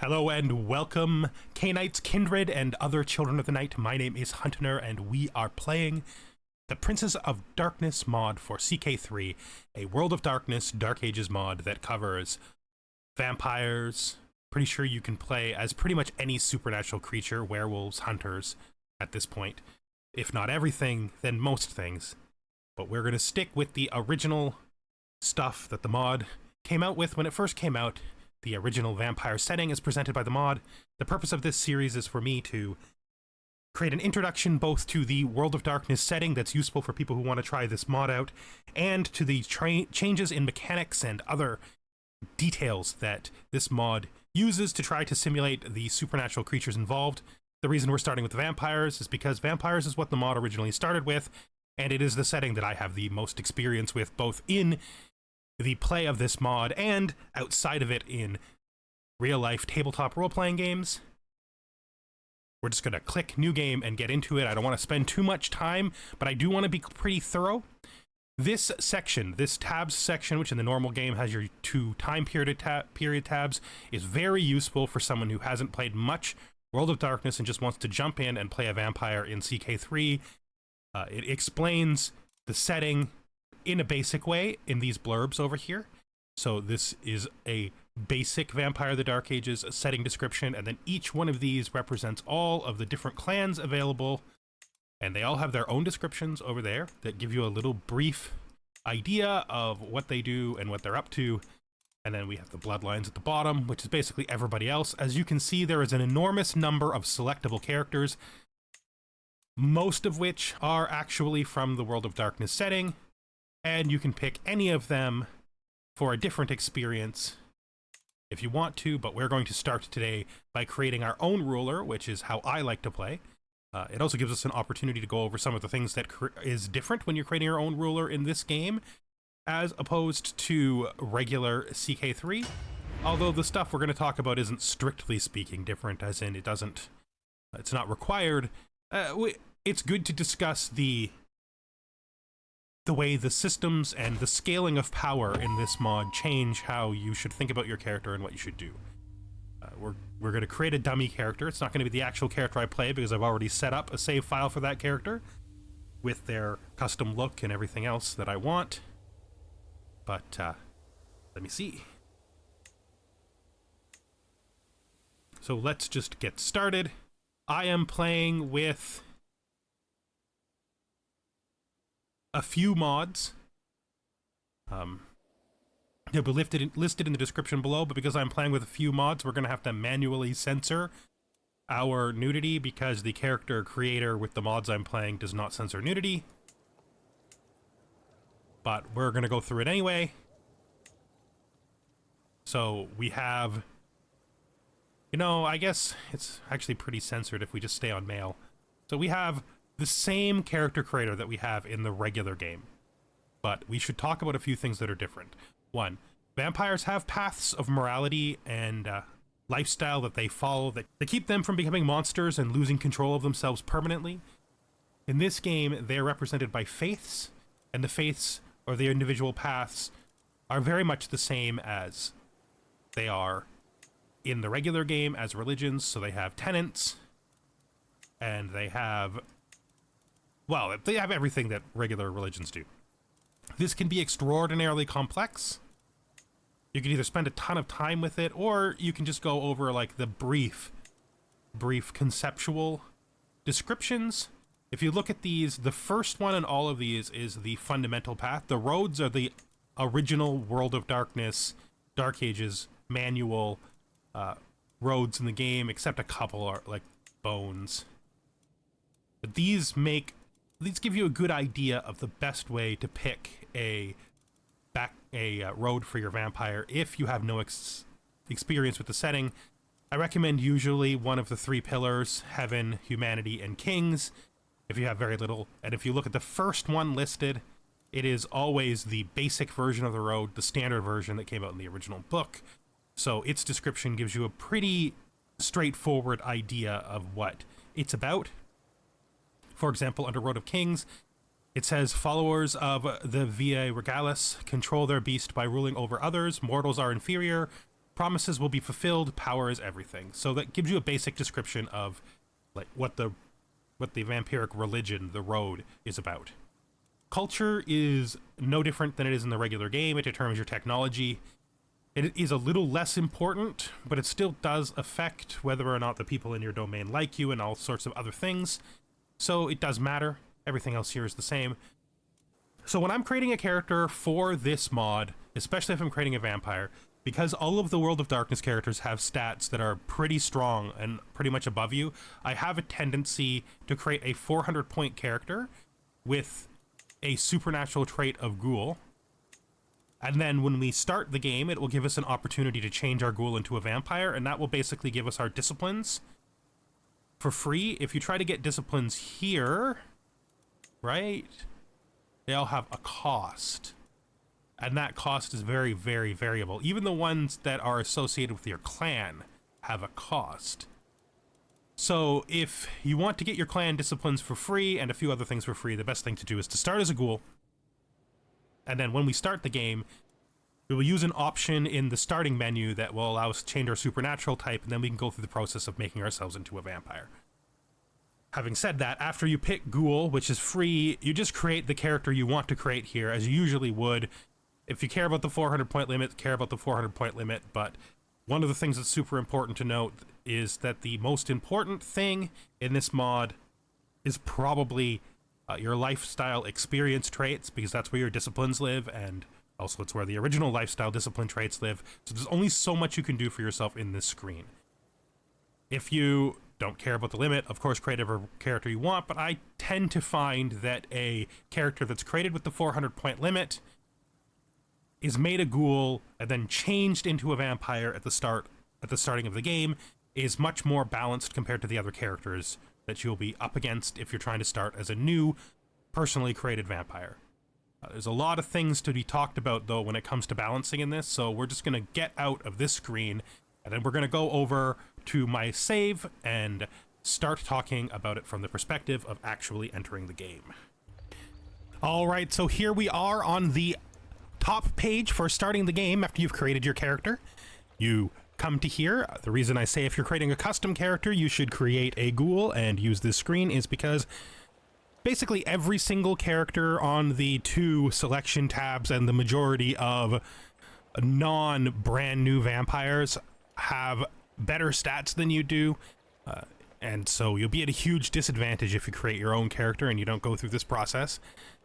Hello and welcome, K-Knights, Kindred, and other children of the night. My name is Hunter, and we are playing the Princess of Darkness mod for CK3, a World of Darkness Dark Ages mod that covers vampires. Pretty sure you can play as pretty much any supernatural creature, werewolves, hunters, at this point. If not everything, then most things. But we're going to stick with the original stuff that the mod came out with when it first came out. The original vampire setting is presented by the mod. The purpose of this series is for me to create an introduction both to the World of Darkness setting that's useful for people who want to try this mod out, and to the changes in mechanics and other details that this mod uses to try to simulate the supernatural creatures involved. The reason we're starting with the vampires is because vampires is what the mod originally started with, and it is the setting that I have the most experience with, both in the play of this mod and outside of it in real-life tabletop role-playing games. We're just going to click new game and get into it. I don't want to spend too much time, but I do want to be pretty thorough. This section, this tabs section, which in the normal game has your two time period tabs, is very useful for someone who hasn't played much World of Darkness and just wants to jump in and play a vampire in CK3. It explains the setting in a basic way in these blurbs over here. So this is a basic Vampire the Dark Ages setting description, and then each one of these represents all of the different clans available, and they all have their own descriptions over there that give you a little brief idea of what they do and what they're up to. And then we have the bloodlines at the bottom, which is basically everybody else. As you can see, there is an enormous number of selectable characters, most of which are actually from the World of Darkness setting, and you can pick any of them for a different experience if you want to, but we're going to start today by creating our own ruler, which is how I like to play. It also gives us an opportunity to go over some of the things that is different when you're creating your own ruler in this game, as opposed to regular CK3. Although the stuff we're going to talk about isn't strictly speaking different, as in it's not required. It's good to discuss the way the systems and the scaling of power in this mod change how you should think about your character and what you should do. We're going to create a dummy character. It's not going to be the actual character I play because I've already set up a save file for that character with their custom look and everything else that I want. But let me see. So let's just get started. I am playing with a few mods. They'll be listed in the description below, but because I'm playing with a few mods, we're going to have to manually censor our nudity because the character creator with the mods I'm playing does not censor nudity. But we're going to go through it anyway. So we have, I guess it's actually pretty censored if we just stay on male. So we have the same character creator that we have in the regular game, but we should talk about a few things that are different. One, vampires have paths of morality and lifestyle that they follow that keep them from becoming monsters and losing control of themselves permanently. In this game, they're represented by faiths, and the faiths, or the individual paths, are very much the same as they are in the regular game as religions. So they have tenets, and they have everything that regular religions do. This can be extraordinarily complex. You can either spend a ton of time with it, or you can just go over like the brief conceptual descriptions. If you look at these, the first one in all of these is the fundamental path. The roads are the original World of Darkness, Dark Ages manual roads in the game, except a couple are like bones. But these give you a good idea of the best way to pick a road for your vampire if you have no experience with the setting. I recommend usually one of the three pillars: heaven, humanity, and kings, if you have very little. And if you look at the first one listed, it is always the basic version of the road, the standard version that came out in the original book. So its description gives you a pretty straightforward idea of what it's about. For example, under Road of Kings, it says, followers of the Via Regalis control their beast by ruling over others. Mortals are inferior. promises will be fulfilled, power is everything. So that gives you a basic description of like what the vampiric religion, the road, is about. Culture is no different than it is in the regular game. It determines your technology. It is a little less important, but it still does affect whether or not the people in your domain like you and all sorts of other things. So it does matter. Everything else here is the same. So when I'm creating a character for this mod, especially if I'm creating a vampire, because all of the World of Darkness characters have stats that are pretty strong and pretty much above you, I have a tendency to create a 400-point character with a supernatural trait of ghoul. And then when we start the game, it will give us an opportunity to change our ghoul into a vampire, and that will basically give us our disciplines for free. If you try to get disciplines here, right, they all have a cost. And that cost is very, very variable. Even the ones that are associated with your clan have a cost. So if you want to get your clan disciplines for free and a few other things for free, the best thing to do is to start as a ghoul. And then when we start the game, we will use an option in the starting menu that will allow us to change our supernatural type, and then we can go through the process of making ourselves into a vampire. Having said that, after you pick ghoul, which is free, you just create the character you want to create here, as you usually would. If you care about the 400-point limit, care about the 400-point limit, but one of the things that's super important to note is that the most important thing in this mod is probably your lifestyle experience traits, because that's where your disciplines live, and also it's where the original lifestyle discipline traits live. So there's only so much you can do for yourself in this screen. If you don't care about the limit, of course, create whatever character you want, but I tend to find that a character that's created with the 400-point limit is made a ghoul and then changed into a vampire at the starting of the game is much more balanced compared to the other characters that you'll be up against if you're trying to start as a new, personally created vampire. There's a lot of things to be talked about, though, when it comes to balancing in this, so we're just going to get out of this screen, and then we're going to go over to my save and start talking about it from the perspective of actually entering the game. All right, so here we are on the top page for starting the game after you've created your character. You come to here. The reason I say if you're creating a custom character, you should create a ghoul and use this screen is because basically every single character on the two selection tabs and the majority of non-brand new vampires have better stats than you do. And so you'll be at a huge disadvantage if you create your own character and you don't go through this process.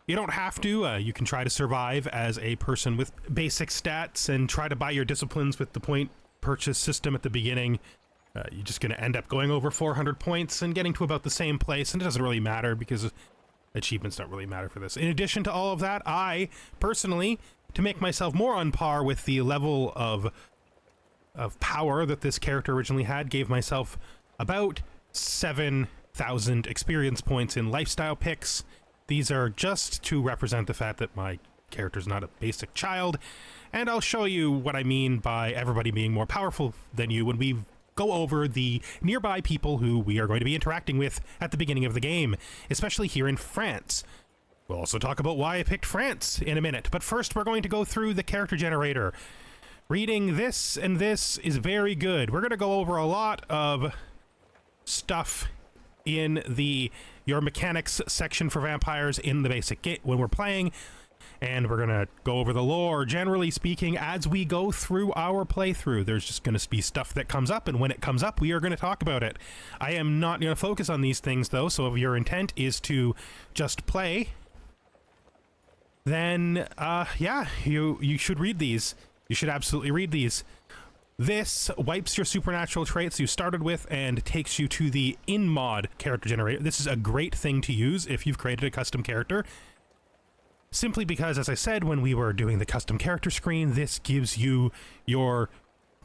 You don't have to. You can try to survive as a person with basic stats and try to buy your disciplines with the point purchase system at the beginning. You're just going to end up going over 400 points and getting to about the same place, and it doesn't really matter because achievements don't really matter for this. In addition to all of that, I personally, to make myself more on par with the level of power that this character originally had, gave myself about 7,000 experience points in lifestyle picks. These are just to represent the fact that my character's not a basic child, and I'll show you what I mean by everybody being more powerful than you when we go over the nearby people who we are going to be interacting with at the beginning of the game, especially here in France. We'll also talk about why I picked France in a minute, but first we're going to go through the character generator. Reading this and this is very good. We're going to go over a lot of stuff in your mechanics section for vampires in the basic game when we're playing, and we're going to go over the lore, generally speaking, as we go through our playthrough. There's just going to be stuff that comes up, and when it comes up, we are going to talk about it. I am not going to focus on these things, though, so if your intent is to just play, then, yeah, you should read these. You should absolutely read these. This wipes your supernatural traits you started with and takes you to the in-mod character generator. This is a great thing to use if you've created a custom character. Simply because, as I said, when we were doing the custom character screen, this gives you your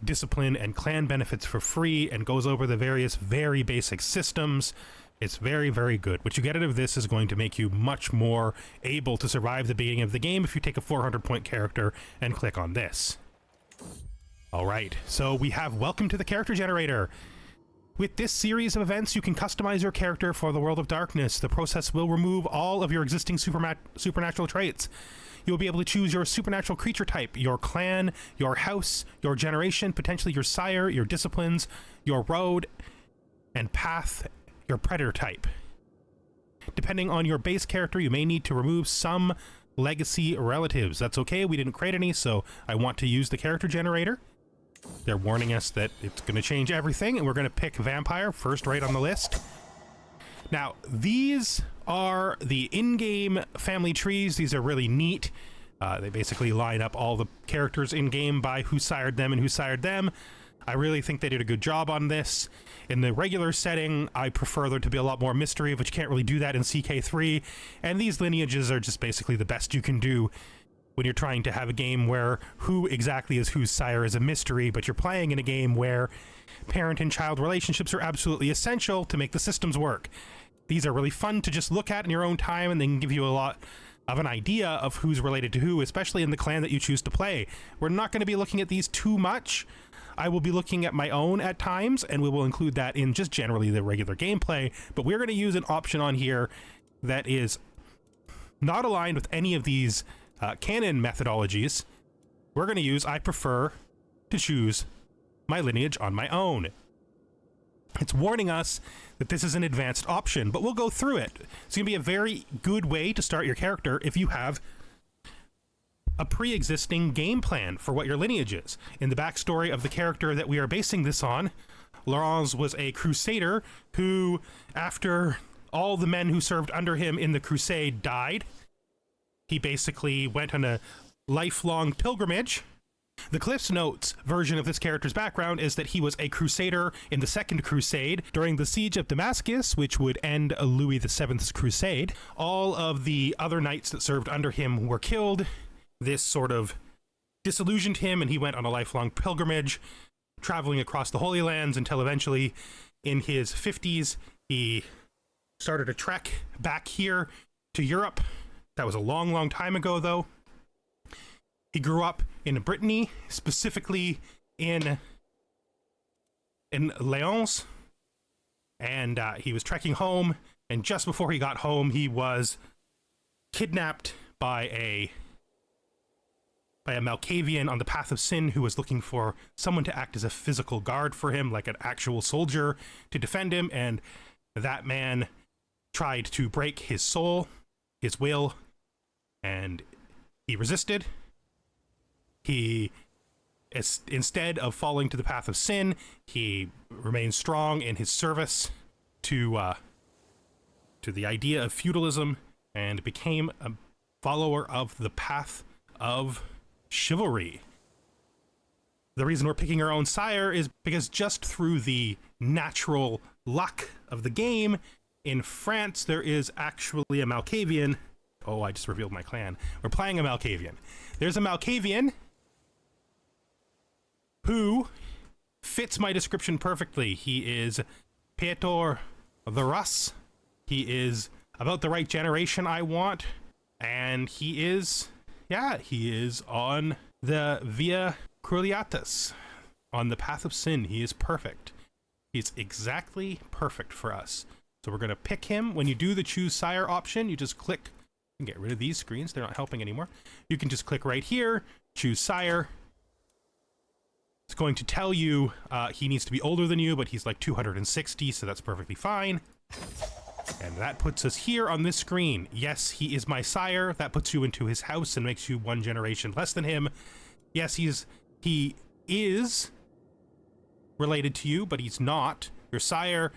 discipline and clan benefits for free and goes over the various very basic systems. It's very, very good. What you get out of this is going to make you much more able to survive the beginning of the game if you take a 400-point character and click on this. All right, so we have Welcome to the Character Generator. With this series of events, you can customize your character for the World of Darkness. The process will remove all of your existing supernatural traits. you'll be able to choose your supernatural creature type, your clan, your house, your generation, potentially your sire, your disciplines, your road and path, your predator type. Depending on your base character, you may need to remove some legacy relatives. That's okay, we didn't create any, so I want to use the character generator. They're warning us that it's going to change everything, and we're going to pick Vampire first right on the list. Now, these are the in-game family trees. These are really neat. They basically line up all the characters in-game by who sired them and who sired them. I really think they did a good job on this. In the regular setting, I prefer there to be a lot more mystery, but you can't really do that in CK3, and these lineages are just basically the best you can do when you're trying to have a game where who exactly is whose sire is a mystery, but you're playing in a game where parent and child relationships are absolutely essential to make the systems work. These are really fun to just look at in your own time, and they can give you a lot of an idea of who's related to who, especially in the clan that you choose to play. We're not going to be looking at these too much. I will be looking at my own at times, and we will include that in just generally the regular gameplay, but we're going to use an option on here that is not aligned with any of these canon methodologies. We're going to use, I prefer to choose my lineage on my own. It's warning us that this is an advanced option, but we'll go through it. It's going to be a very good way to start your character if you have a pre-existing game plan for what your lineage is. In the backstory of the character that we are basing this on, Laurence was a crusader who, after all the men who served under him in the crusade died, he basically went on a lifelong pilgrimage. The Cliff's Notes version of this character's background is that he was a crusader in the Second Crusade during the siege of Damascus, which would end Louis VII's crusade. All of the other knights that served under him were killed. This sort of disillusioned him, and he went on a lifelong pilgrimage, traveling across the Holy Lands until eventually, in his 50s, he started a trek back here to Europe. That was a long, long time ago, though. He grew up in Brittany, specifically in Lyons, and he was trekking home, and just before he got home, he was kidnapped by a Malkavian on the path of sin who was looking for someone to act as a physical guard for him, like an actual soldier to defend him, and that man tried to break his soul, his will, and he resisted. He, instead of falling to the path of sin, he remained strong in his service to the idea of feudalism and became a follower of the path of chivalry. The reason we're picking our own sire is because just through the natural luck of the game, in France there is actually a Malkavian. Oh, I just revealed my clan. We're playing a Malkavian. There's a Malkavian who fits my description perfectly. He is Peter the Rus. He is about the right generation I want, and he is on the Via Cruciatus, on the path of sin. He is perfect. He's exactly perfect for us. So we're going to pick him. When you do the choose sire option, you just click. You can get rid of these screens. They're not helping anymore. You can just click right here, choose sire. It's going to tell you he needs to be older than you, but he's like 260, so that's perfectly fine. And that puts us here on this screen. Yes, he is my sire. That puts you into his house and makes you one generation less than him. Yes, he is related to you, but he's not. Your sire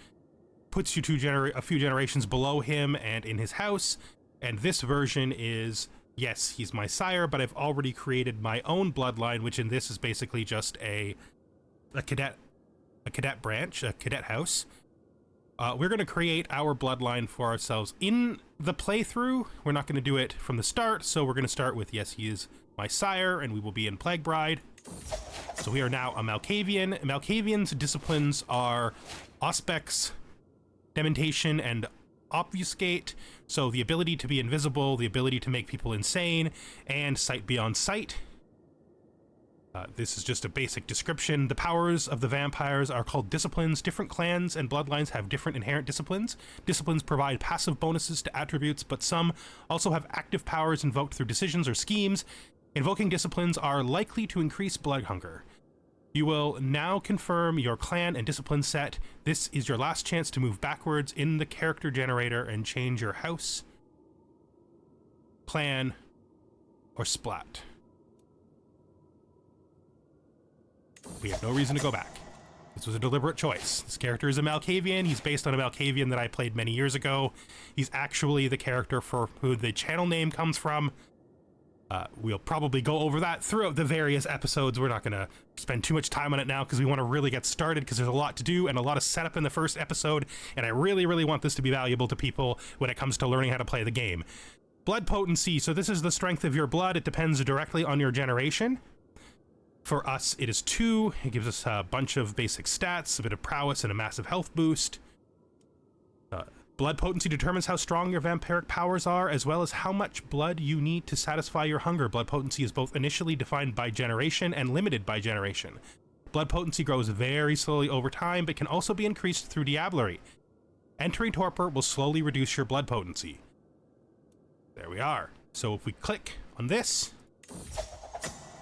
puts you a few generations below him and in his house. And this version is, yes, he's my sire, but I've already created my own bloodline, which in this is basically just a cadet branch, a cadet house. We're going to create our bloodline for ourselves in the playthrough. We're not going to do it from the start, so we're going to start with, yes, he is my sire, and we will be in Plague Bride. So we are now a Malkavian. Malkavians' disciplines are Auspex, Dementation, and Obfuscate. So the ability to be invisible, the ability to make people insane, and Sight Beyond Sight. This is just a basic description. The powers of the vampires are called disciplines. Different clans and bloodlines have different inherent disciplines. Disciplines provide passive bonuses to attributes, but some also have active powers invoked through decisions or schemes. Invoking disciplines are likely to increase blood hunger. You will now confirm your clan and discipline set. This is your last chance to move backwards in the character generator and change your house, clan, or splat. We have no reason to go back. This was a deliberate choice. This character is a Malkavian. He's based on a Malkavian that I played many years ago. He's actually the character for who the channel name comes from. We'll probably go over that throughout the various episodes. We're not going to spend too much time on it now because we want to really get started, because there's a lot to do and a lot of setup in the first episode, and I really, really want this to be valuable to people when it comes to learning how to play the game. Blood potency. So this is the strength of your blood. It depends directly on your generation. For us, it is 2. It gives us a bunch of basic stats, a bit of prowess, and a massive health boost. Blood potency determines how strong your vampiric powers are, as well as how much blood you need to satisfy your hunger. Blood potency is both initially defined by generation and limited by generation. Blood potency grows very slowly over time, but can also be increased through diablerie. Entering torpor will slowly reduce your blood potency. There we are. So if we click on this,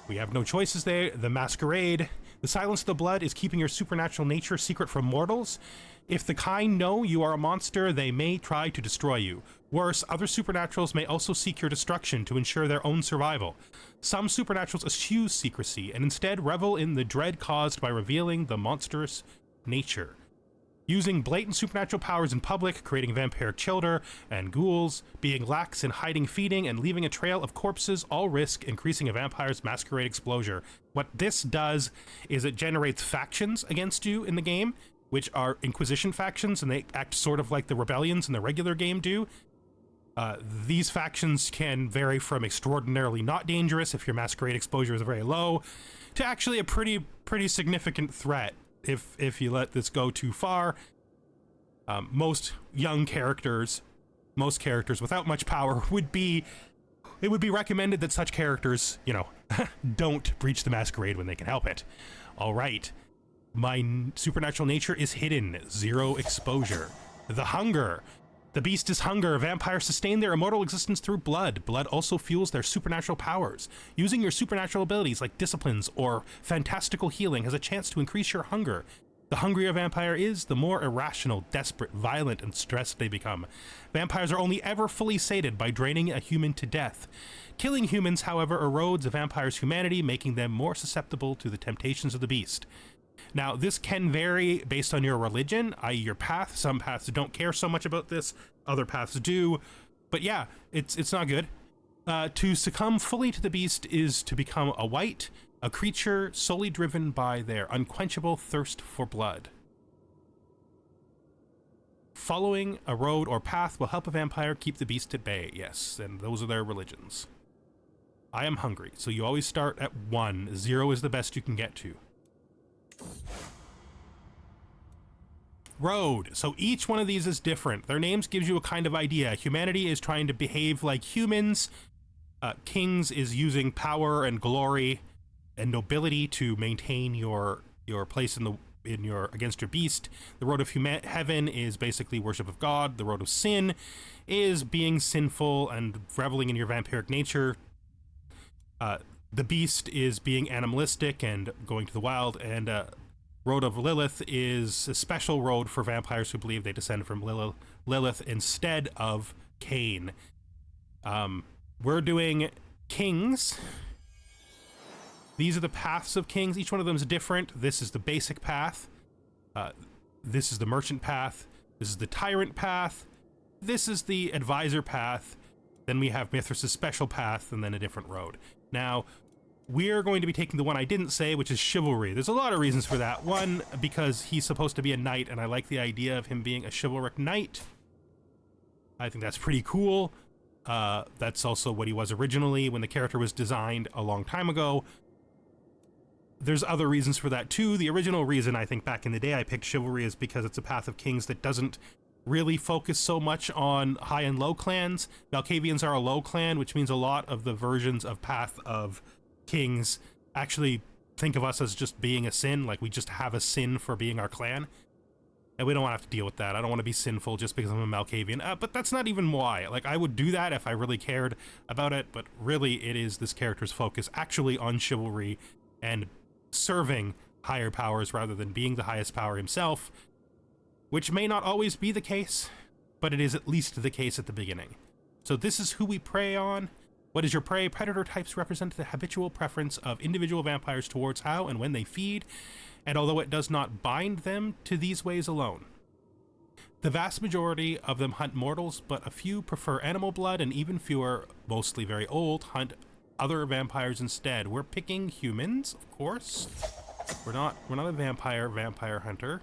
we have no choices there. The Masquerade. The silence of the blood is keeping your supernatural nature secret from mortals. If the kind know you are a monster, they may try to destroy you. Worse, other supernaturals may also seek your destruction to ensure their own survival. Some supernaturals eschew secrecy and instead revel in the dread caused by revealing the monstrous nature. Using blatant supernatural powers in public, creating vampiric children and ghouls, being lax in hiding, feeding, and leaving a trail of corpses all risk increasing a vampire's masquerade exposure. What this does is it generates factions against you in the game, which are Inquisition factions, and they act sort of like the rebellions in the regular game do. These factions can vary from extraordinarily not dangerous if your masquerade exposure is very low, to actually a pretty significant threat if you let this go too far. Most characters without much power it would be recommended that such characters, don't breach the masquerade when they can help it. All right. My supernatural nature is hidden. 0 exposure. The hunger. The beast is hunger. Vampires sustain their immortal existence through blood. Blood also fuels their supernatural powers. Using your supernatural abilities like disciplines or fantastical healing has a chance to increase your hunger. The hungrier a vampire is, the more irrational, desperate, violent, and stressed they become. Vampires are only ever fully sated by draining a human to death. Killing humans, however, erodes a vampire's humanity, making them more susceptible to the temptations of the beast. Now, this can vary based on your religion, i.e. your path. Some paths don't care so much about this, other paths do. But yeah, it's not good. To succumb fully to the beast is to become a wight, a creature solely driven by their unquenchable thirst for blood. Following a road or path will help a vampire keep the beast at bay. Yes, and those are their religions. I am hungry, so you always start at 1. 0 is the best you can get to. Road. So each one of these is different. Their names gives you a kind of idea. Humanity is trying to behave like humans. Kings is using power and glory and nobility to maintain your place against your beast. The road of heaven is basically worship of God. The road of sin is being sinful and reveling in your vampiric nature. The beast is being animalistic and going to the wild, and Road of Lilith is a special road for vampires who believe they descend from Lilith instead of Cain. We're doing kings. These are the paths of kings. Each one of them is different. This is the basic path. This is the merchant path. This is the tyrant path. This is the advisor path. Then we have Mithras' special path, and then a different road. Now, we're going to be taking the one I didn't say, which is chivalry. There's a lot of reasons for that. One, because he's supposed to be a knight, and I like the idea of him being a chivalric knight. I think that's pretty cool. That's also what he was originally when the character was designed a long time ago. There's other reasons for that too. The original reason I think back in the day I picked chivalry is because it's a path of kings that doesn't really focus so much on high and low clans. Malkavians are a low clan, which means a lot of the versions of Path of Kings actually think of us as just being a sin, like we just have a sin for being our clan. And we don't want to have to deal with that. I don't want to be sinful just because I'm a Malkavian. But that's not even why. Like, I would do that if I really cared about it, but really it is this character's focus actually on chivalry and serving higher powers rather than being the highest power himself, which may not always be the case, but it is at least the case at the beginning. So this is who we prey on. What is your prey? Predator types represent the habitual preference of individual vampires towards how and when they feed, and although it does not bind them to these ways alone. The vast majority of them hunt mortals, but a few prefer animal blood, and even fewer, mostly very old, hunt other vampires instead. We're picking humans, of course. We're not a vampire hunter.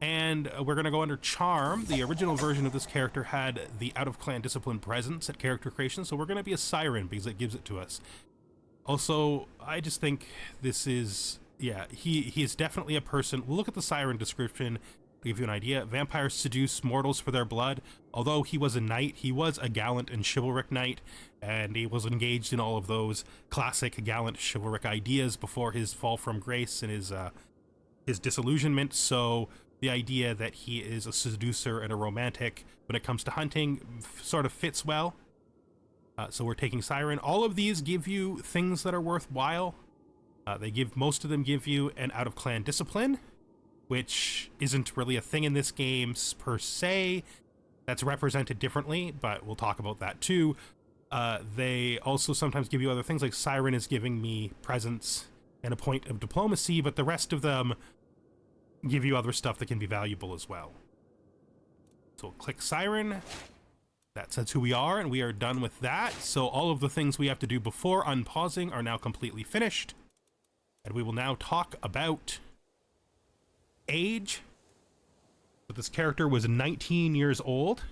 And we're going to go under Charm. The original version of this character had the out-of-clan discipline presence at character creation, so we're going to be a Siren because it gives it to us. Also, I just think this is... yeah, he is definitely a person. We'll look at the Siren description to give you an idea. Vampires seduce mortals for their blood. Although he was a knight, he was a gallant and chivalric knight, and he was engaged in all of those classic gallant chivalric ideas before his fall from grace and his disillusionment. So the idea that he is a seducer and a romantic when it comes to hunting sort of fits well. So we're taking Siren. All of these give you things that are worthwhile. Most of them give you an out-of-clan discipline, which isn't really a thing in this game per se. That's represented differently, but we'll talk about that too. They also sometimes give you other things, like Siren is giving me presence and a point of diplomacy, but the rest of them give you other stuff that can be valuable as well. So we'll click Siren. That says who we are, and we are done with that. So all of the things we have to do before unpausing are now completely finished. And we will now talk about age. But this character was 19 years old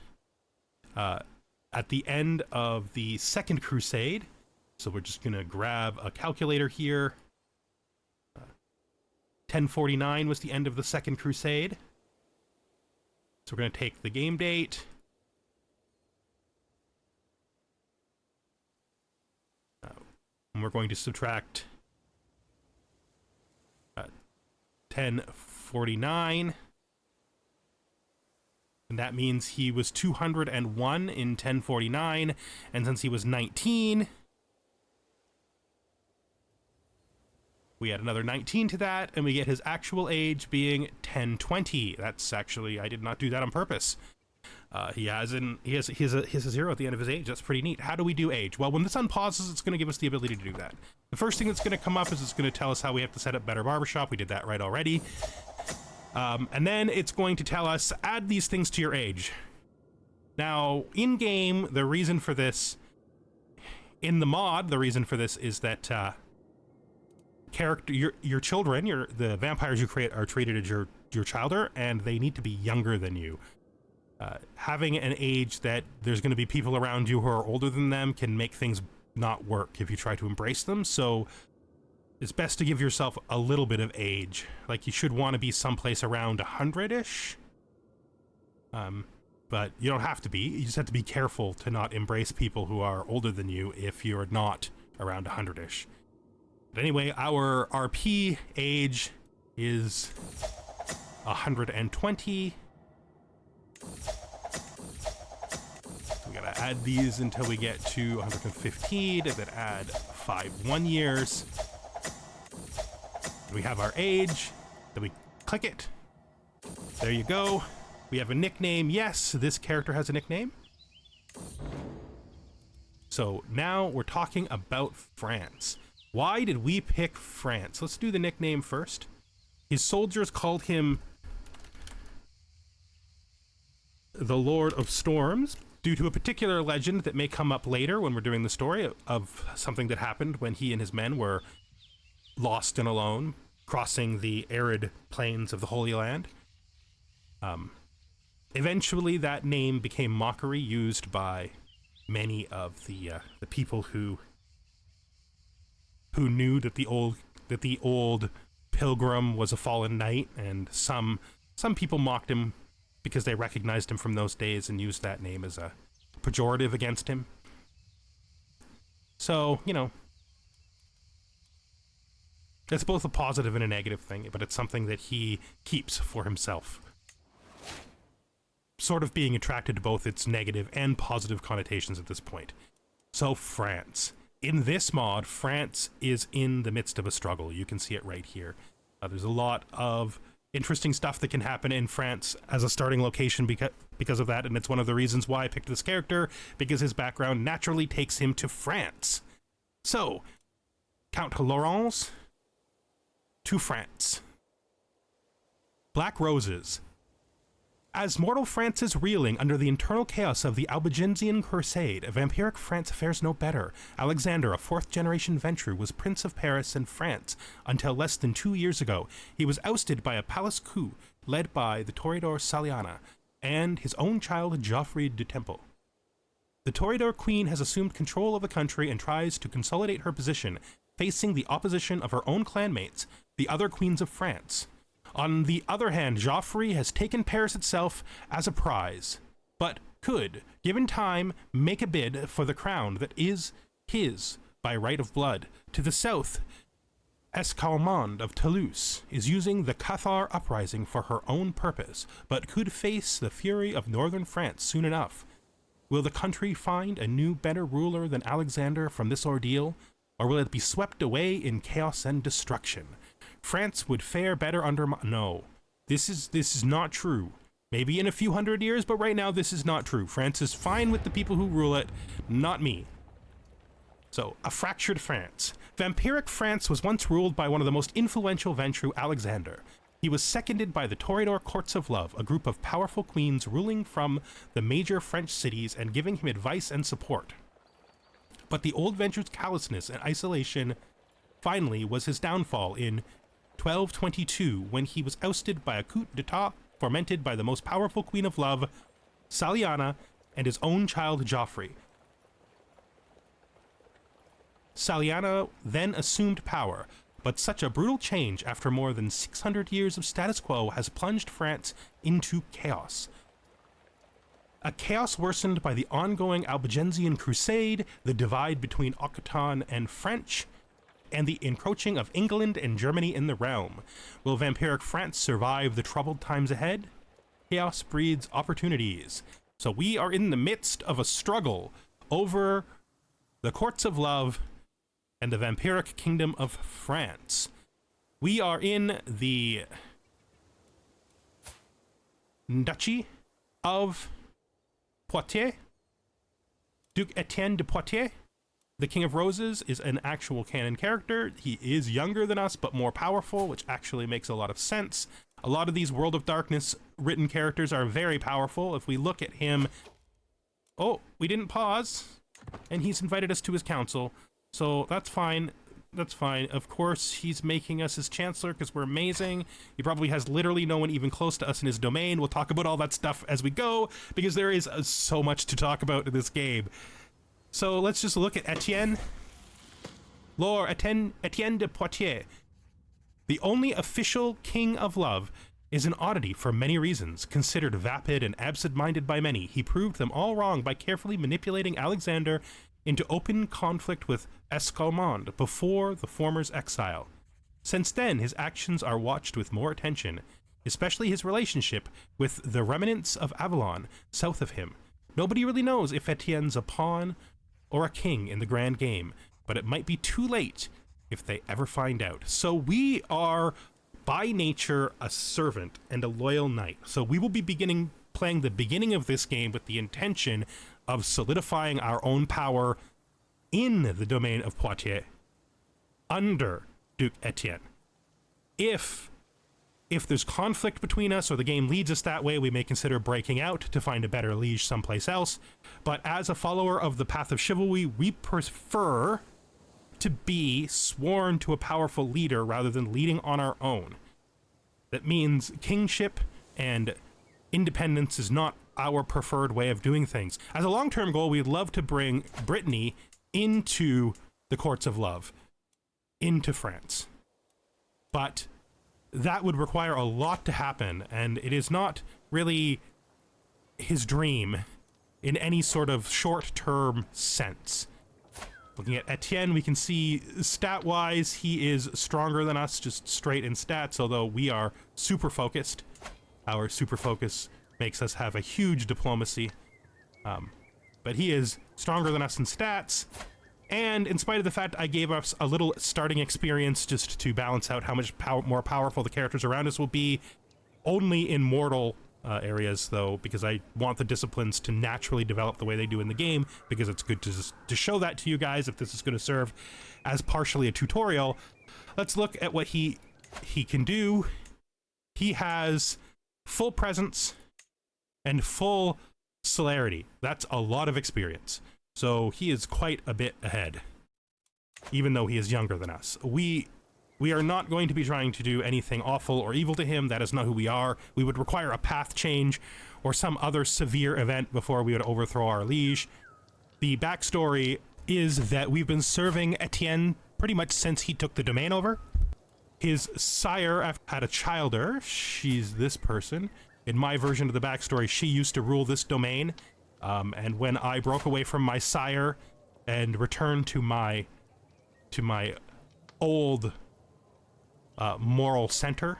at the end of the Second Crusade. So we're just going to grab a calculator here. 1049 was the end of the Second Crusade. So we're going to take the game date. And we're going to subtract 1049. And that means he was 201 in 1049. And since he was 19, we add another 19 to that, and we get his actual age being 1020. That's actually, I did not do that on purpose. He has a 0 at the end of his age. That's pretty neat. How do we do age? Well, when this unpauses, it's going to give us the ability to do that. The first thing that's going to come up is it's going to tell us how we have to set up Better Barbershop. We did that right already. And then it's going to tell us, add these things to your age. Now, in-game, the reason for this, in the mod, the reason for this is that your children, the vampires you create are treated as your childer, and they need to be younger than you. Having an age that there's going to be people around you who are older than them can make things not work if you try to embrace them. So it's best to give yourself a little bit of age. Like, you should want to be someplace around 100-ish. But you don't have to be. You just have to be careful to not embrace people who are older than you if you're not around 100-ish. But anyway, our RP age is 120. We gotta add these until we get to 115, and then add 5 1 years. We have our age, then we click it. There you go. We have a nickname. Yes, this character has a nickname. So now we're talking about France. Why did we pick France? Let's do the nickname first. His soldiers called him the Lord of Storms, due to a particular legend that may come up later when we're doing the story of something that happened when he and his men were lost and alone, crossing the arid plains of the Holy Land. Eventually, that name became mockery, used by many of the people who knew that the old pilgrim was a fallen knight, and some people mocked him because they recognized him from those days and used that name as a pejorative against him. So, you know, It's both a positive and a negative thing, but it's something that he keeps for himself. Sort of being attracted to both its negative and positive connotations at this point. So France. In this mod, France is in the midst of a struggle. You can see it right here. There's a lot of interesting stuff that can happen in France as a starting location because of that, and it's one of the reasons why I picked this character, because his background naturally takes him to France. So, Count Laurence to France. Black Roses. As mortal France is reeling under the internal chaos of the Albigensian Crusade, vampiric France fares no better. Alexander, a fourth-generation Ventrue, was Prince of Paris and France until less than 2 years ago. He was ousted by a palace coup led by the Toreador Saliana and his own child Geoffrey de Temple. The Toreador Queen has assumed control of the country and tries to consolidate her position, facing the opposition of her own clanmates, the other queens of France. On the other hand, Geoffrey has taken Paris itself as a prize, but could, given time, make a bid for the crown that is his by right of blood. To the south, Escalmond of Toulouse is using the Cathar uprising for her own purpose, but could face the fury of northern France soon enough. Will the country find a new, better ruler than Alexander from this ordeal, or will it be swept away in chaos and destruction? France would fare better under no. This is not true. Maybe in a few hundred years, but right now this is not true. France is fine with the people who rule it, not me. So, a fractured France. Vampiric France was once ruled by one of the most influential Ventrue, Alexander. He was seconded by the Toreador Courts of Love, a group of powerful queens ruling from the major French cities and giving him advice and support. But the old Ventrue's callousness and isolation finally was his downfall in 1222, when he was ousted by a coup d'etat fomented by the most powerful queen of love, Saliana, and his own child Geoffrey. Saliana then assumed power, but such a brutal change after more than 600 years of status quo has plunged France into chaos. A chaos worsened by the ongoing Albigensian Crusade, the divide between Occitan and French, and the encroaching of England and Germany in the realm. Will vampiric France survive the troubled times ahead? Chaos breeds opportunities. So we are in the midst of a struggle over the Courts of Love and the vampiric kingdom of France. We are in the Duchy of Poitiers. Duke Etienne de Poitiers, the King of Roses, is an actual canon character. He is younger than us, but more powerful, which actually makes a lot of sense. A lot of these World of Darkness written characters are very powerful. If we look at him... Oh, we didn't pause, and he's invited us to his council, so that's fine. That's fine. Of course, he's making us his chancellor because we're amazing. He probably has literally no one even close to us in his domain. We'll talk about all that stuff as we go, because there is so much to talk about in this game. So let's just look at Etienne. Lord Etienne de Poitiers. The only official king of love is an oddity for many reasons. Considered vapid and absent-minded by many, he proved them all wrong by carefully manipulating Alexander into open conflict with Escalmond before the former's exile. Since then, his actions are watched with more attention, especially his relationship with the remnants of Avalon south of him. Nobody really knows if Etienne's a pawn or a king in the grand game, but it might be too late if they ever find out. So we are, by nature, a servant and a loyal knight. So we will be playing the beginning of this game with the intention of solidifying our own power in the domain of Poitiers under Duke Etienne. If there's conflict between us or the game leads us that way, we may consider breaking out to find a better liege someplace else. But as a follower of the path of chivalry, we prefer to be sworn to a powerful leader rather than leading on our own. That means kingship and independence is not our preferred way of doing things. As a long-term goal, we'd love to bring Brittany into the Courts of Love, into France. But that would require a lot to happen, and it is not really his dream in any sort of short-term sense. Looking at Etienne, we can see stat-wise, he is stronger than us, just straight in stats, although we are super focused. Our super focus makes us have a huge diplomacy. But he is stronger than us in stats, and in spite of the fact I gave us a little starting experience just to balance out how much more powerful the characters around us will be, only in mortal areas, though, because I want the disciplines to naturally develop the way they do in the game, because it's good to show that to you guys if this is going to serve as partially a tutorial. Let's look at what he can do. He has full presence and full celerity. That's a lot of experience. So he is quite a bit ahead, even though he is younger than us. We are not going to be trying to do anything awful or evil to him. That is not who we are. We would require a path change or some other severe event before we would overthrow our liege. The backstory is that we've been serving Etienne pretty much since he took the domain over. His sire had a childer. She's this person. In my version of the backstory, she used to rule this domain. And when I broke away from my sire and returned to my old moral center,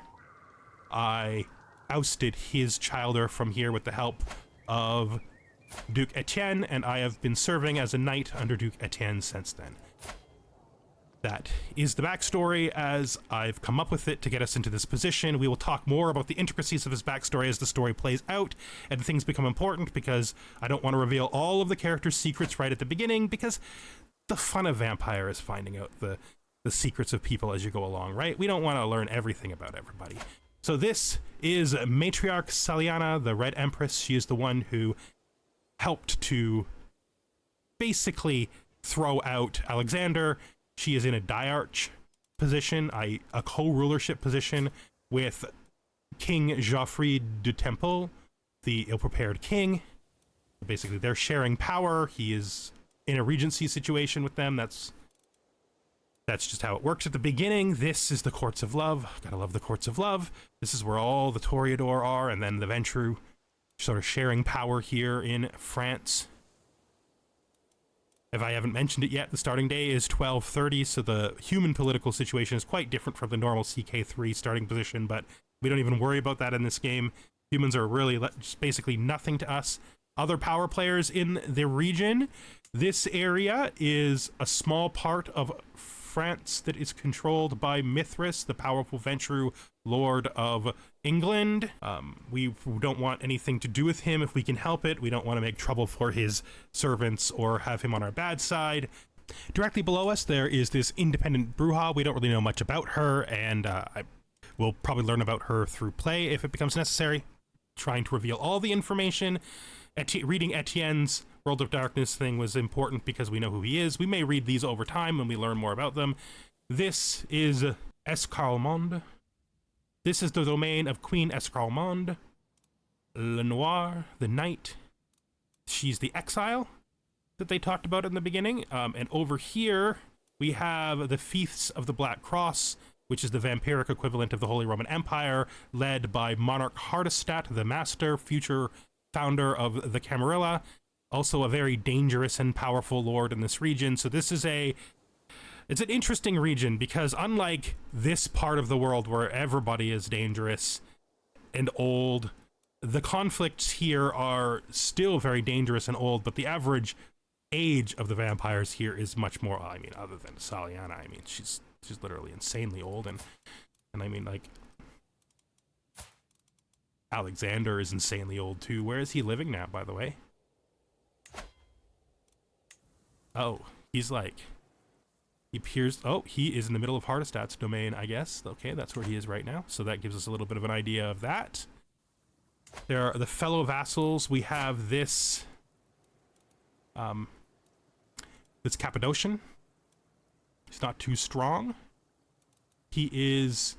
I ousted his childer from here with the help of Duke Etienne, and I have been serving as a knight under Duke Etienne since then. That is the backstory as I've come up with it to get us into this position. We will talk more about the intricacies of his backstory as the story plays out and things become important, because I don't want to reveal all of the character's secrets right at the beginning, because the fun of Vampire is finding out the secrets of people as you go along, right? We don't want to learn everything about everybody. So this is Matriarch Saliana, the Red Empress. She is the one who helped to basically throw out Alexander. She is in a diarch position, a co-rulership position with King Geoffrey du Temple, the ill-prepared king. Basically, they're sharing power. He is in a regency situation with them. That's just how it works at the beginning. This is the Courts of Love. Gotta love the Courts of Love. This is where all the Toreador are, and then the Ventrue sort of sharing power here in France. If I haven't mentioned it yet, the starting day is 1230, so the human political situation is quite different from the normal CK3 starting position, but we don't even worry about that in this game. Humans are really just basically nothing to us. Other power players in the region, this area is a small part of France that is controlled by Mithras, the powerful Ventrue Lord of England. We don't want anything to do with him if we can help it. We don't want to make trouble for his servants or have him on our bad side. Directly below us, there is this independent Bruja. We don't really know much about her, and I will probably learn about her through play if it becomes necessary. Trying to reveal all the information. Reading Etienne's World of Darkness thing was important because we know who he is. We may read these over time when we learn more about them. This is Escarlmonde. This is the domain of Queen Escarlmonde. Le Noir, the Knight. She's the exile that they talked about in the beginning. And over here, we have the Fiefs of the Black Cross, which is the vampiric equivalent of the Holy Roman Empire, led by Monarch Hardestat, the Master, future founder of the Camarilla. Also a very dangerous and powerful lord in this region. So this is it's an interesting region, because unlike this part of the world where everybody is dangerous and old, the conflicts here are still very dangerous and old, but the average age of the vampires here is much more, I mean, other than Saliana, I mean, she's literally insanely old, and I mean, like, Alexander is insanely old too. Where is he living now, by the way? Oh, he's like, he appears, oh, he is in the middle of Hardestat's domain, I guess. Okay, that's where he is right now. So that gives us a little bit of an idea of that. There are the fellow vassals. We have this, this Cappadocian. He's not too strong. He is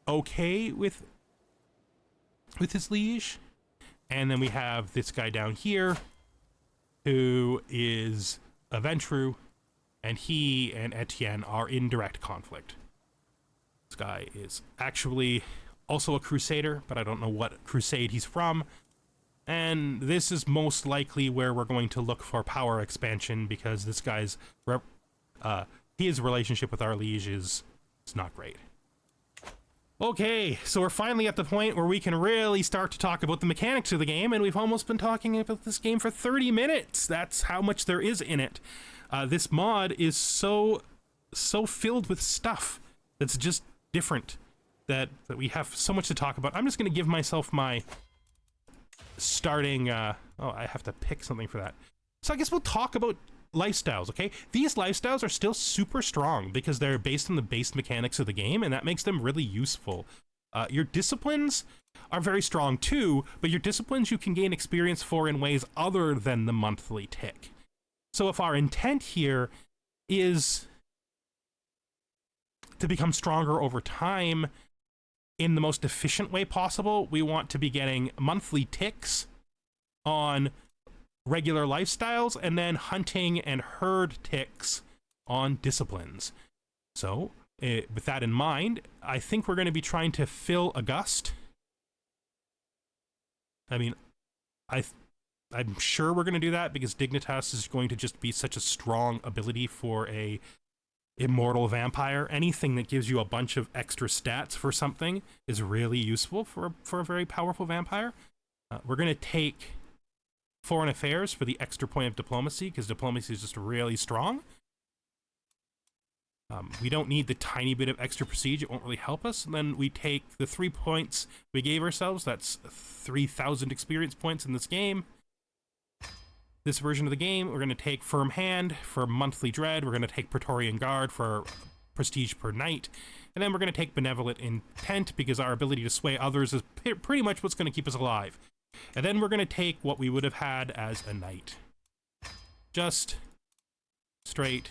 okay with his liege. And then we have this guy down here who is a Ventrue, and he and Etienne are in direct conflict. This guy is actually also a Crusader, but I don't know what crusade he's from. And this is most likely where we're going to look for power expansion, because this guy's his relationship with our liege is not great. Okay, so we're finally at the point where we can really start to talk about the mechanics of the game, and we've almost been talking about this game for 30 minutes. That's how much there is in it. This mod is so filled with stuff that's just different, that we have so much to talk about. I'm just going to give myself my starting... oh, I have to pick something for that. So I guess we'll talk about lifestyles, okay? These lifestyles are still super strong because they're based on the base mechanics of the game, and that makes them really useful. Your disciplines are very strong too, but your disciplines you can gain experience for in ways other than the monthly tick. So if our intent here is to become stronger over time in the most efficient way possible, we want to be getting monthly ticks on regular lifestyles, and then hunting and herd ticks on disciplines. So, with that in mind, I think we're going to be trying to fill August. I mean, I'm sure we're going to do that because Dignitas is going to just be such a strong ability for a immortal vampire. Anything that gives you a bunch of extra stats for something is really useful for a very powerful vampire. We're going to take Foreign Affairs for the extra point of diplomacy, because diplomacy is just really strong. We don't need the tiny bit of extra prestige, it won't really help us. And then we take the 3 points we gave ourselves, that's 3,000 experience points in this game. This version of the game, we're going to take Firm Hand for monthly dread, we're going to take Praetorian Guard for prestige per night, and then we're going to take Benevolent Intent because our ability to sway others is pretty much what's going to keep us alive. And then we're going to take what we would have had as a knight. Just straight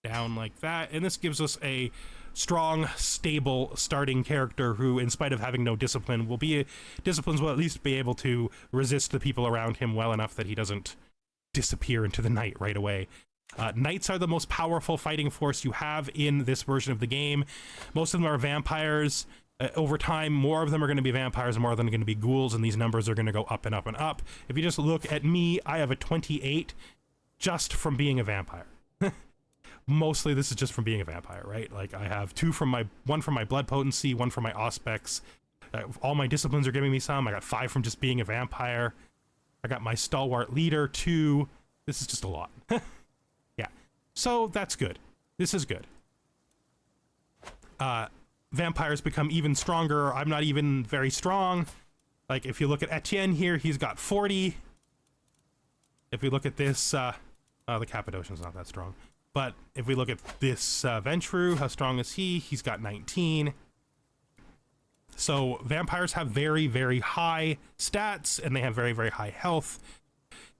down like that. And this gives us a strong, stable starting character who, in spite of having no discipline, disciplines will at least be able to resist the people around him well enough that he doesn't disappear into the night right away. Knights are the most powerful fighting force you have in this version of the game. Most of them are vampires. Over time, more of them are going to be vampires and more of them are going to be ghouls, and these numbers are going to go up and up and up. If you just look at me, I have a 28 just from being a vampire. Mostly this is just from being a vampire, right? Like, I have one from my blood potency, one from my auspex. All my disciplines are giving me some. I got 5 from just being a vampire. I got my stalwart leader, 2. This is just a lot. Yeah. So that's good. This is good. Vampires become even stronger. I'm not even very strong. Like, if you look at Etienne here, he's got 40. If we look at this, the Cappadocian's not that strong. But if we look at this Ventru, how strong is he? He's got 19. So vampires have very, very high stats, and they have very, very high health,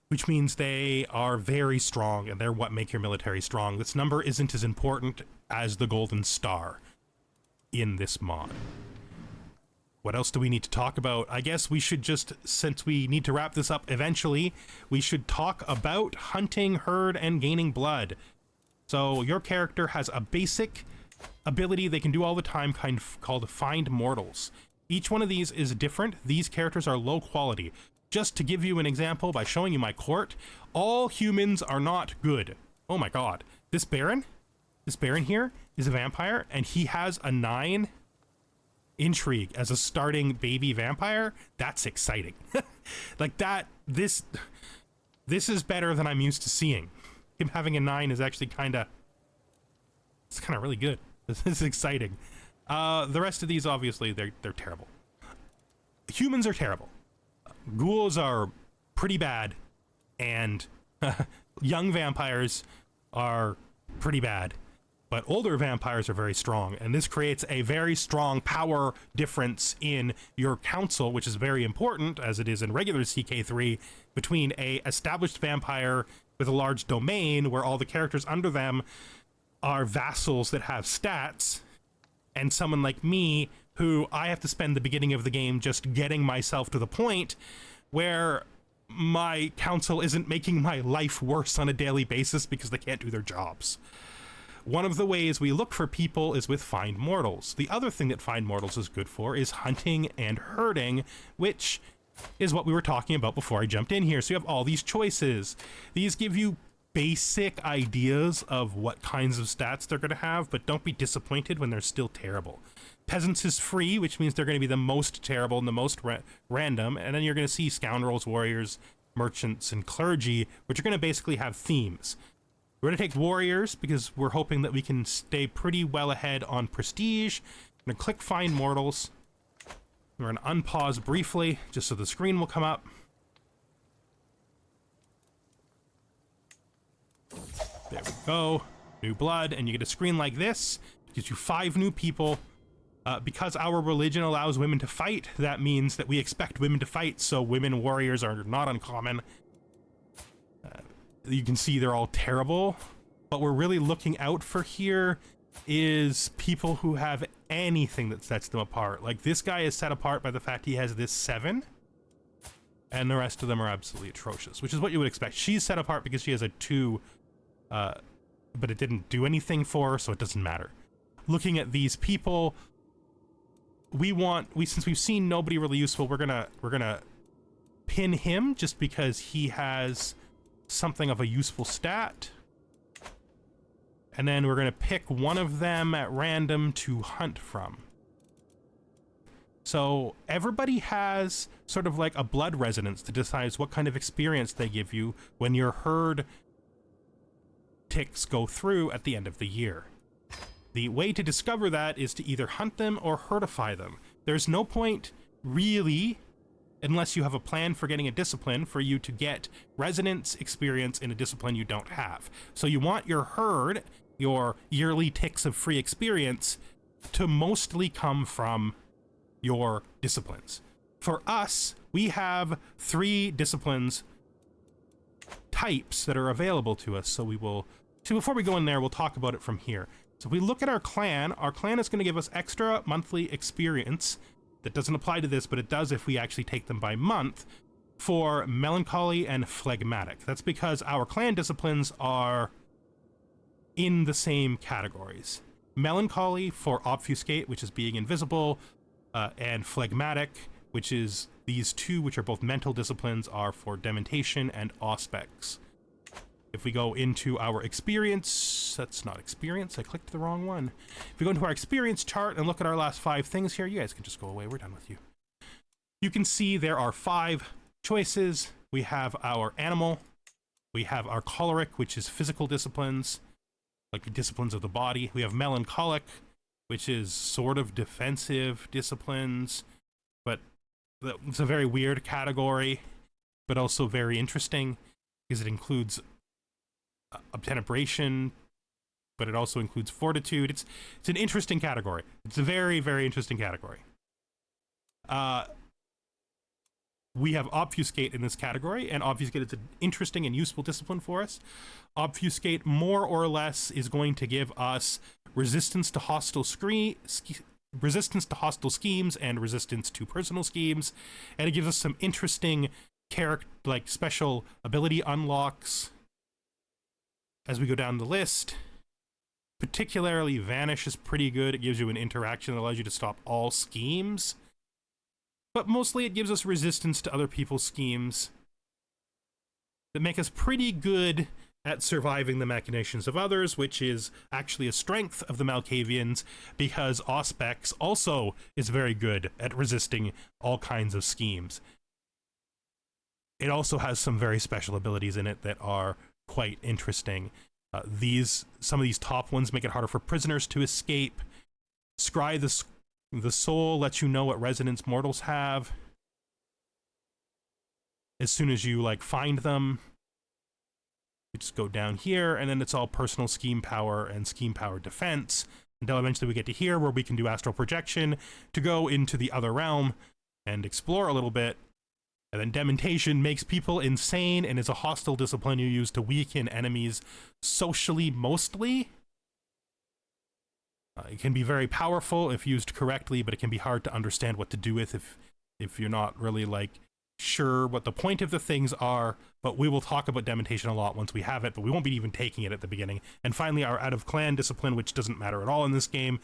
which means they are very strong, and they're what make your military strong. This number isn't as important as the Golden Star in this mod. What else do we need to talk about? I guess we should just, since we need to wrap this up eventually, we should talk about hunting, herd, and gaining blood. So your character has a basic ability they can do all the time called Find Mortals. Each one of these is different. These characters are low quality. Just to give you an example, by showing you my court, all humans are not good. Oh my god. This Baron here is a vampire, and he has a 9 intrigue as a starting baby vampire. That's exciting. Like that, this is better than I'm used to seeing. Him having a 9 is actually it's kind of really good. This is exciting. The rest of these, obviously, they're terrible. Humans are terrible. Ghouls are pretty bad, and young vampires are pretty bad. But older vampires are very strong, and this creates a very strong power difference in your council, which is very important, as it is in regular CK3, between a established vampire with a large domain where all the characters under them are vassals that have stats, and someone like me, who I have to spend the beginning of the game just getting myself to the point where my council isn't making my life worse on a daily basis because they can't do their jobs. One of the ways we look for people is with Find Mortals. The other thing that Find Mortals is good for is hunting and herding, which is what we were talking about before I jumped in here. So you have all these choices. These give you basic ideas of what kinds of stats they're going to have, but don't be disappointed when they're still terrible. Peasants is free, which means they're going to be the most terrible and the most random, and then you're going to see scoundrels, warriors, merchants, and clergy, which are going to basically have themes. We're going to take warriors because we're hoping that we can stay pretty well ahead on prestige. I'm going to click find mortals. We're going to unpause briefly just so the screen will come up. There we go. New blood, and you get a screen like this. It gives you 5 new people. Because our religion allows women to fight, that means that we expect women to fight, so women warriors are not uncommon. You can see they're all terrible. What we're really looking out for here is people who have anything that sets them apart. Like, this guy is set apart by the fact he has this 7, and the rest of them are absolutely atrocious, which is what you would expect. She's set apart because she has a 2, but it didn't do anything for her, so it doesn't matter. Looking at these people, since we've seen nobody really useful, we're gonna pin him just because he has something of a useful stat. And then we're gonna pick one of them at random to hunt from. So everybody has sort of like a blood resonance that decides what kind of experience they give you when your herd ticks go through at the end of the year. The way to discover that is to either hunt them or herdify them. There's no point, really, unless you have a plan for getting a discipline, for you to get resonance experience in a discipline you don't have. So you want your herd, your yearly ticks of free experience, to mostly come from your disciplines. For us, we have 3 disciplines types that are available to us, so we will... So before we go in there, we'll talk about it from here. So if we look at our clan is going to give us extra monthly experience. That doesn't apply to this, but it does if we actually take them by month, for melancholy and phlegmatic. That's because our clan disciplines are in the same categories. Melancholy for obfuscate, which is being invisible, and phlegmatic, which is these 2, which are both mental disciplines, are for dementation and auspex. If we go into our experience, that's not experience, I clicked the wrong one. If we go into our experience chart and look at our last 5 things here, you guys can just go away, we're done with you. You can see there are 5 choices. We have our animal, we have our choleric, which is physical disciplines, like the disciplines of the body. We have melancholic, which is sort of defensive disciplines, but it's a very weird category, but also very interesting, because it includes obtenebration, but it also includes fortitude. It's an interesting category. It's a very, very interesting category. We have obfuscate in this category, and obfuscate is an interesting and useful discipline for us. Obfuscate, more or less, is going to give us resistance to hostile resistance to hostile schemes and resistance to personal schemes, and it gives us some interesting like special ability unlocks as we go down the list. Particularly Vanish is pretty good. It gives you an interaction that allows you to stop all schemes, but mostly it gives us resistance to other people's schemes that make us pretty good at surviving the machinations of others, which is actually a strength of the Malkavians, because Auspex also is very good at resisting all kinds of schemes. It also has some very special abilities in it that are quite interesting. Some of these top ones make it harder for prisoners to escape. Scry the Soul lets you know what resonance mortals have as soon as you find them. You just go down here, and then it's all personal scheme power and scheme power defense, until eventually we get to here where we can do astral projection to go into the other realm and explore a little bit. And then Dementation makes people insane and is a hostile discipline you use to weaken enemies socially, mostly. It can be very powerful if used correctly, but it can be hard to understand what to do with if you're not really sure what the point of the things are. But we will talk about Dementation a lot once we have it, but we won't be even taking it at the beginning. And finally, our out of clan discipline, which doesn't matter at all in this game.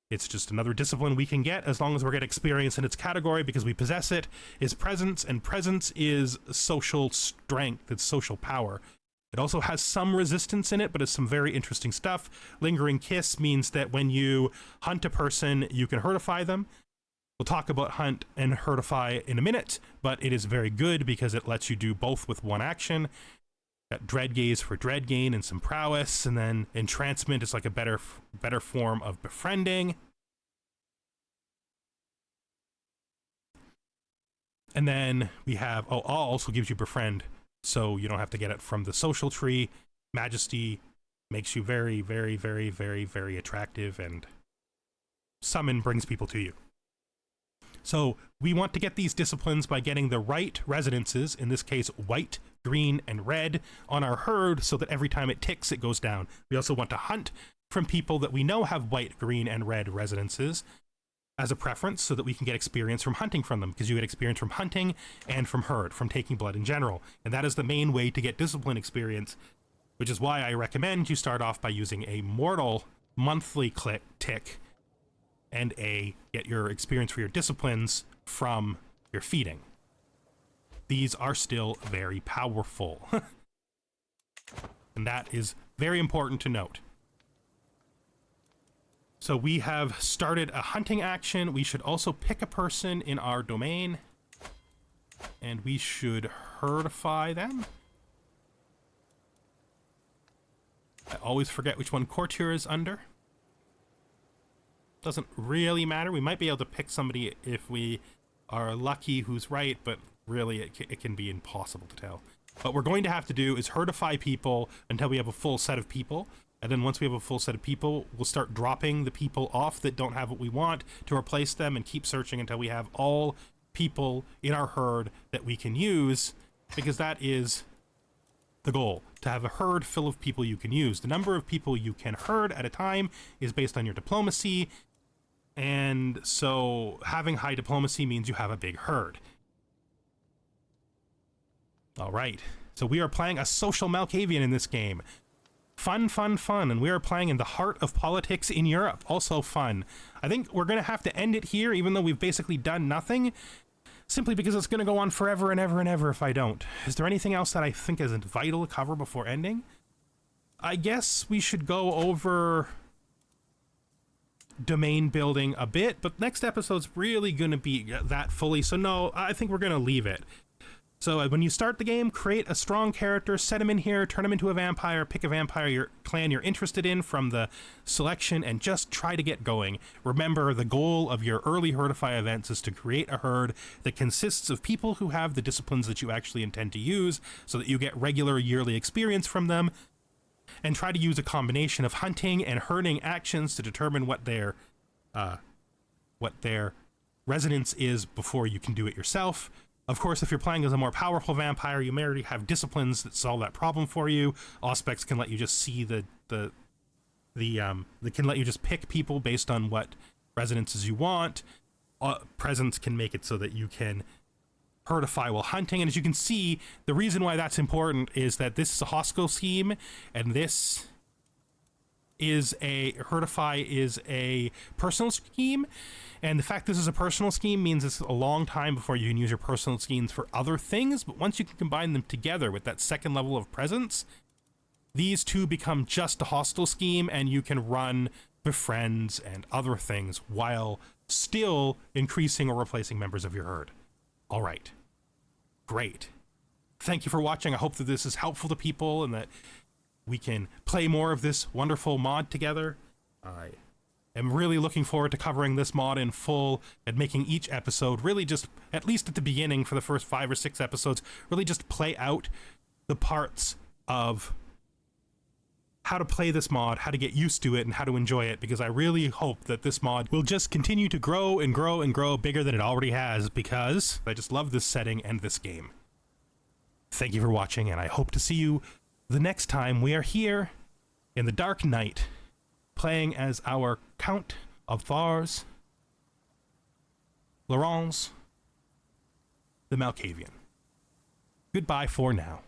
It's just another discipline we can get as long as we get experience in its category, because we possess it, is presence, and presence is social strength, it's social power. It also has some resistance in it, but it's some very interesting stuff. Lingering Kiss means that when you hunt a person, you can hurtify them. We'll talk about hunt and hurtify in a minute, but it is very good because it lets you do both with one action. Got Dread Gaze for dread gain and some prowess, and then Entrancement is like a better form of befriending. And then we have, Awe also gives you befriend, so you don't have to get it from the social tree. Majesty makes you very, very, very, very, very attractive, and Summon brings people to you. So we want to get these disciplines by getting the right resonances, in this case white, green, and red, on our herd so that every time it ticks, it goes down. We also want to hunt from people that we know have white, green, and red resonances as a preference so that we can get experience from hunting from them, because you get experience from hunting and from herd, from taking blood in general. And that is the main way to get discipline experience, which is why I recommend you start off by using a mortal monthly tick and get your experience for your disciplines from your feeding. These are still very powerful. And that is very important to note. So we have started a hunting action. We should also pick a person in our domain, and we should herdify them. I always forget which one Courtier is under. Doesn't really matter. We might be able to pick somebody if we are lucky who's right, but really it can be impossible to tell. What we're going to have to do is herdify people until we have a full set of people, and then once we have a full set of people, we'll start dropping the people off that don't have what we want to replace them, and keep searching until we have all people in our herd that we can use, because that is the goal, to have a herd full of people you can use. The number of people you can herd at a time is based on your diplomacy, and so having high diplomacy means you have a big herd. All right, so we are playing a social Malkavian in this game. Fun, fun, fun, and we are playing in the heart of politics in Europe. Also fun. I think we're going to have to end it here, even though we've basically done nothing, simply because it's going to go on forever and ever and ever if I don't. Is there anything else that I think is vital to cover before ending? I guess we should go over domain building a bit, but next episode's really going to be that fully, so no, I think we're going to leave it. So when you start the game, create a strong character, set him in here, turn him into a vampire, pick a vampire your clan you're interested in from the selection, and just try to get going. Remember, the goal of your early herdify events is to create a herd that consists of people who have the disciplines that you actually intend to use, so that you get regular yearly experience from them, and try to use a combination of hunting and herding actions to determine what their resonance is before you can do it yourself. Of course, if you're playing as a more powerful vampire, you may already have disciplines that solve that problem for you. Auspex can let you just see they can let you just pick people based on what resonances you want. Presence can make it so that you can herdify while hunting, and as you can see, the reason why that's important is that this is a hostile scheme, and this is herdify is a personal scheme. And the fact this is a personal scheme means it's a long time before you can use your personal schemes for other things, but once you can combine them together with that second level of presence, these two become just a hostile scheme, and you can run befriends and other things while still increasing or replacing members of your herd. All right. Great. Thank you for watching. I hope that this is helpful to people and that we can play more of this wonderful mod together. I am really looking forward to covering this mod in full and making each episode really just, at least at the beginning for the first 5 or 6 episodes, really just play out the parts of how to play this mod, how to get used to it, and how to enjoy it, because I really hope that this mod will just continue to grow and grow and grow bigger than it already has, because I just love this setting and this game. Thank you for watching, and I hope to see you the next time we are here in the Dark Night, playing as our Count of Thars, Laurence, the Malkavian. Goodbye for now.